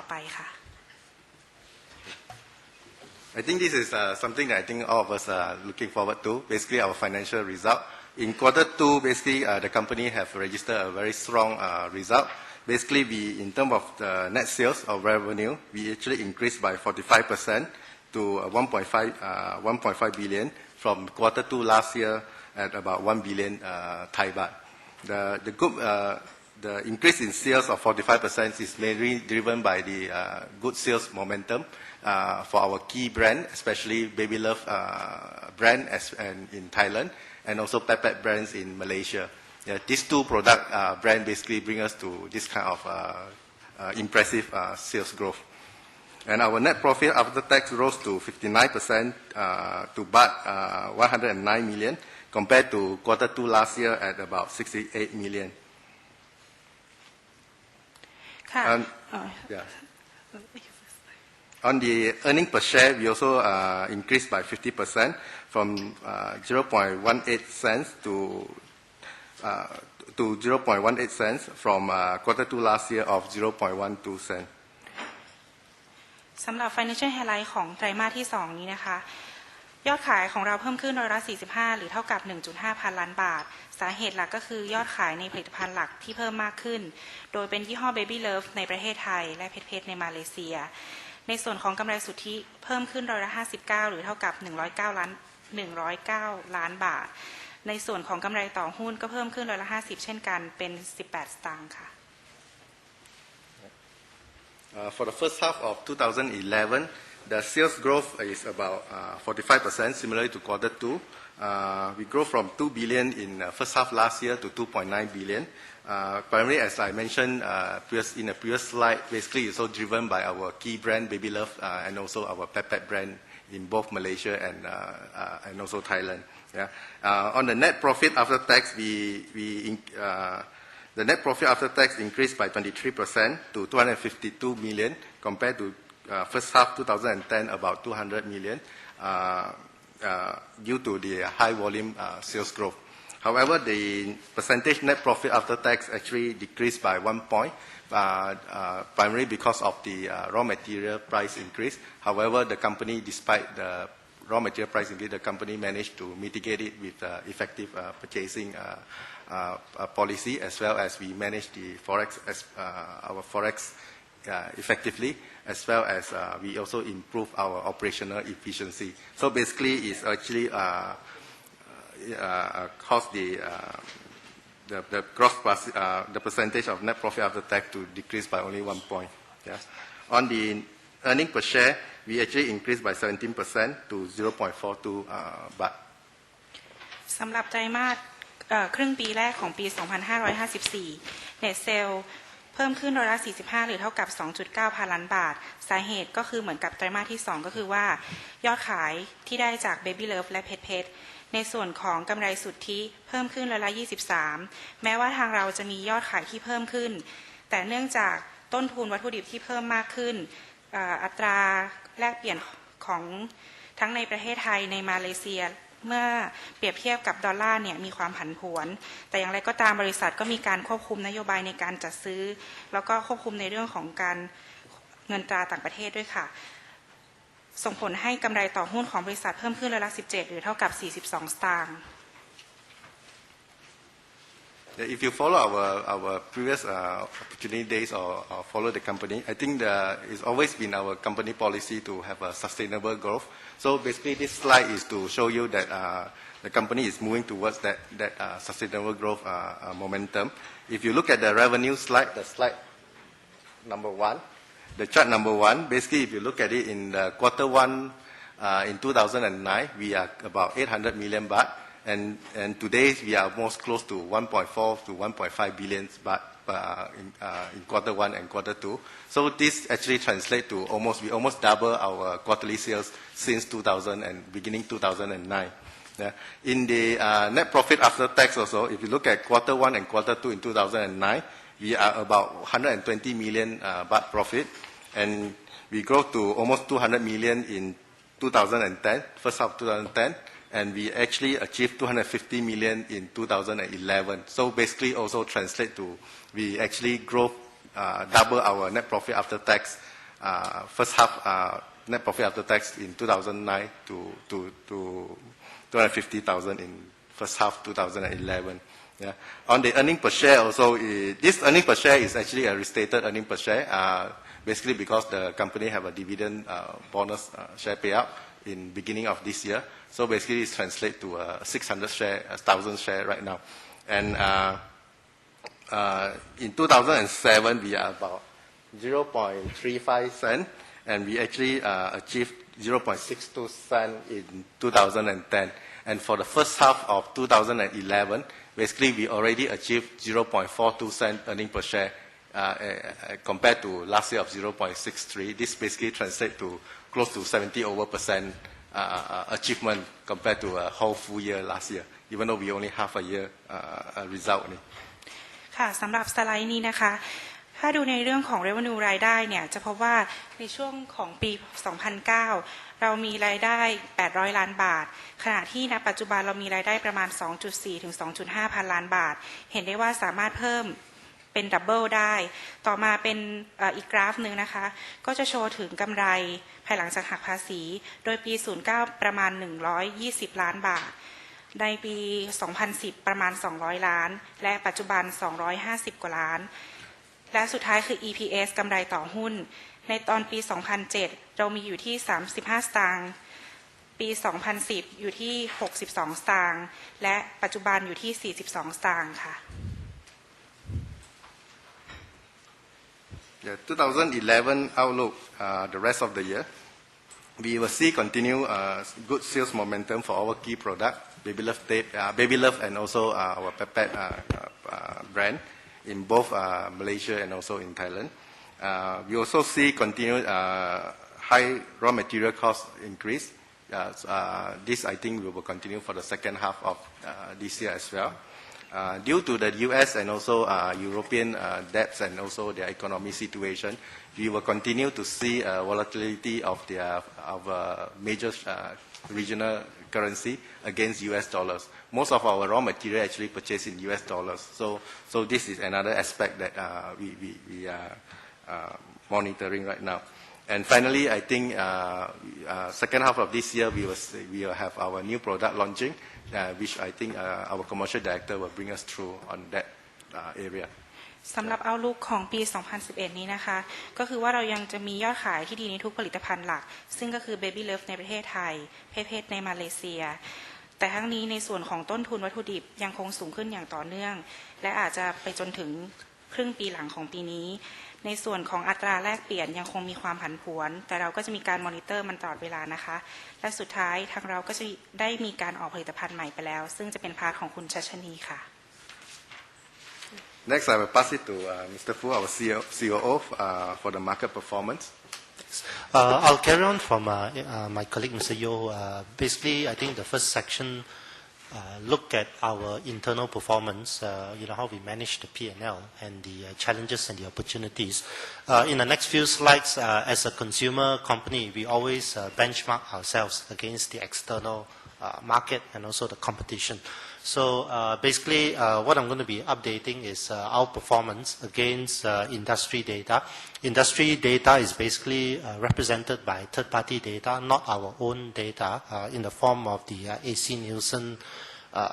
อไปค่ะ I think this is something that I think all of us are looking forward to. Basically, our financial result. In quarter two, basically, the company have registered a very strong result. Basically, in terms of the net sales or revenue, we actually increased by 45% to 1.5 billion from quarter two last year at about 1 billion Thai baht. The increase in sales of 45% is mainly driven by the good sales momentum for our key brand, especially Baby Love brand and in Thailand, and also Pet Pet brands in Malaysia. Yeah, these two product brand basically bring us to this kind of impressive sales growth. And our net profit after tax rose to 59% to baht 109 million compared to quarter two last year at about 68 million. And, yeah. On the earning per share, we also increased by 50% from 0.18 cents to 0.18 cents from quarter two last year of 0.12 cents. สำหรับ Financial Highlight ของไตรมาสที่ 2 นี้นะคะยอดขายของเราเพิ่มขึ้นร้อยละ 45 หรือเท่ากับ 1.5 พันล้านบาทสาเหตุหลักก็คือยอดขายในผลิตภัณฑ์หลักที่เพิ่มมากขึ้นโดยเป็นยี่ห้อ Baby Love ในประเทศไทยและ Pet Pet ในมาเลเซียในส่วนของกำไรสุทธิเพิ่มขึ้นร้อยละ 59 หรือเท่ากับ 109 ล้านบาทในส่วนของกำไรต่อหุ้นก็เพิ่มขึ้นร้อยละ 50 เช่นกันเป็น 18 สตางค์ค่ะFor the first half of 2011, the sales growth is about 45%, similar to quarter two. We grew from 2 billion in first half last year to 2.9 billion. Primarily, as I mentioned in a previous slide, basically it's also driven by our key brand, Baby Love, and also our Pet Pet brand in both Malaysia and also Thailand. Yeah. On the net profit after tax, the net profit after tax increased by 23% to 252 million compared to first half 2010 about 200 million due to the high volume sales growth. However, the percentage net profit after tax actually decreased by 1 point, primarily because of the raw material price increase. However, the company, despite the raw material price increase, the company managed to mitigate it with effective purchasing policy, as well as we managed the our forex effectively, as well as we also improve our operational efficiency. So basically, it's actually caused the the percentage of net profit after tax to decrease by only 1 point. Yes. On the earning per share, we actually increased by 17% to 0.42 baht. สำหรับไตรมาสครึ่งปีแรกของปี 2554 Net Sale เพิ่มขึ้นร้อยละ 45 หรือเท่ากับ 2.9 พันล้านบาทสาเหตุก็คือเหมือนกับไตรมาสที่ 2 ก็คือว่ายอดขายที่ได้จาก Baby Love และ Pet Pet ในส่วนของกำไรสุทธิเพิ่มขึ้นร้อยละ 23 แม้ว่าทางเราจะมียอดขายที่เพิ่มขึ้นแต่เนื่องจากต้นทุนวัตถุดิบที่เพิ่มมากขึ้นอัตราแลกเปลี่ยนของทั้งในประเทศไทยในมาเลเซียเมื่อเปรียบเทียบกับดอลลาร์เนี่ยมีความผันผวนแต่อย่างไรก็ตามบริษัทก็มีการควบคุมนโยบายในการจัดซื้อแล้วก็ควบคุมในเรื่องของการเงินตราต่างประเทศด้วยค่ะส่งผลให้กำไรต่อหุ้นของบริษัทเพิ่มขึ้นร้อยละ 17 หรือเท่ากับ 42 สตางค์ If you follow our previous opportunity days or follow the company, I think it's always been our company policy to have a sustainable growth. So basically, this slide is to show you that the company is moving towards that sustainable growth momentum. If you look at the revenue slide, the slide number 1, the chart number 1, basically if you look at it in the quarter 1 in 2009, we are about 800 million baht. And today we are almost close to 1.4 to 1.5 billion baht in quarter 1 and quarter 2. So this actually translates to we almost double our quarterly sales since 2000 and beginning 2009. Yeah. In the net profit after tax also, if you look at quarter 1 and quarter 2 in 2009, we are about 120 million baht profit, and we grow to almost 200 million in 2010, first half 2010. And we actually achieved 250 million in 2011. So basically also translate to, we actually grow double our net profit after tax first half net profit after tax in 2009 to 250,000 in first half 2011. Yeah. On the earning per share also, this earning per share is actually a restated earning per share, basically because the company have a dividend bonus share payout in beginning of this year. So basically it's translated to 1,000 share right now. And in 2007, we are about 0.35 cent, and we actually achieved 0.62 cent in 2010. And for the first half of 2011, basically we already achieved 0.42 cent earning per share compared to last year of 0.63. This basically translates to close to 70% achievement compared to a whole full year last year, even though we only have a year result. ค่ะสำหรับสไลด์นี้นะคะถ้าดูในเรื่องของ revenue รายได้เนี่ยจะพบว่าในช่วงของปี 2009 เรามีรายได้800ล้านบาทขณะที่ณปัจจุบันเรามีรายได้ประมาณ 2.4 ถึง 2.5 พันล้านบาทเห็นได้ว่าสามารถเพิ่มเป็นดับเบิลได้ต่อมาเป็นอีกกราฟหนึ่งนะคะก็จะโชว์ถึงกำไรภายหลังจากหักภาษีโดยปี 09 ประมาณ120ล้านบาทในปี 2010 ประมาณ200ล้านและปัจจุบัน250กว่าล้านและสุดท้ายคือ EPS กำไรต่อหุ้นในตอนปี 2007 เรามีอยู่ที่35สตางค์ปี 2010 อยู่ที่62สตางค์และปัจจุบันอยู่ที่42สตางค์ค่ะ Yeah, 2011 outlook, the rest of the year, we will see continue good sales momentum for our key product, Baby Love and also our Pepet brand in both Malaysia and also in Thailand. We also see continued high raw material cost increase. This, I think, will continue for the second half of this year as well. Due to the U.S. and also European debts and also their economic situation, we will continue to see volatility of our major regional currency against U.S. dollars. Most of our raw material actually purchased in U.S. dollars. So this is another aspect that we are monitoring right now. And finally, I think second half of this year, we will have our new product launching, which I think our commercial director will bring us through on that area. สำหรับเอาลุกของปี 2011 นี้นะคะก็คือว่าเรายังจะมียอดขายที่ดีในทุกผลิตภัณฑ์หลักซึ่งก็คือ Baby Love ในประเทศไทย Pepet ในมาเลเซียแต่ทั้งนี้ในส่วนของต้นทุนวัตถุดิบยังคงสูงขึ้นอย่างต่อเนื่องและอาจจะไปจนถึงครึ่งปีหลังของปีนี้ในส่วนของอัตราแลกเปลี่ยนยังคงมีความผันผวนแต่เราก็จะมีการมอนิเตอร์มันตลอดเวลานะคะและสุดท้ายทางเราก็จะได้มีการออกผลิตภัณฑ์ใหม่ไปแล้วซึ่งจะเป็นพาร์ทของคุณชัชนีค่ะ Next, I will pass it to Mr. Fu, our COO, for the market performance. I'll carry on from my colleague, Mr. Yeo. Basically, I think the first section look at our internal performance, how we manage the P&L and the challenges and the opportunities. In the next few slides, as a consumer company, we always benchmark ourselves against the external market and also the competition. So basically, what I'm going to be updating is our performance against industry data. Industry data is basically represented by third-party data, not our own data, in the form of the AC Nielsen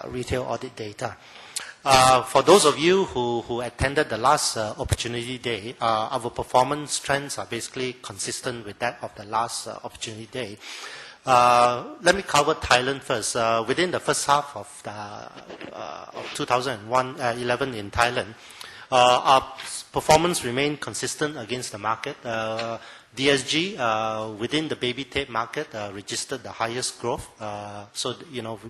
retail audit data. For those of you who attended the last Opportunity Day, our performance trends are basically consistent with that of the last Opportunity Day. Let me cover Thailand first. Within the first half of 2011 in Thailand, our performance remained consistent against the market. DSG within the baby tape market registered the highest growth. So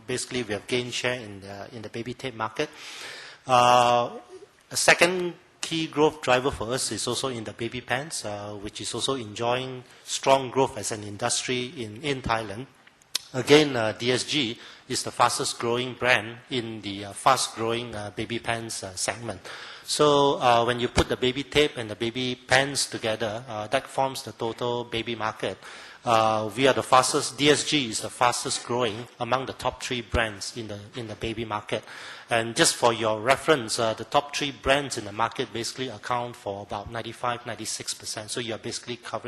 basically we have gained share in the baby tape market. A second key growth driver for us is also in the baby pants, which is also enjoying strong growth as an industry in Thailand. Again, DSG is the fastest growing brand in the fast growing baby pants segment. So when you put the baby tape and the baby pants together, that forms the total baby market. We are the fastest, DSG is the fastest growing among the top 3 brands in the baby market. And just for your reference, the top 3 brands in the market basically account for about 95-96%. So you're basically covering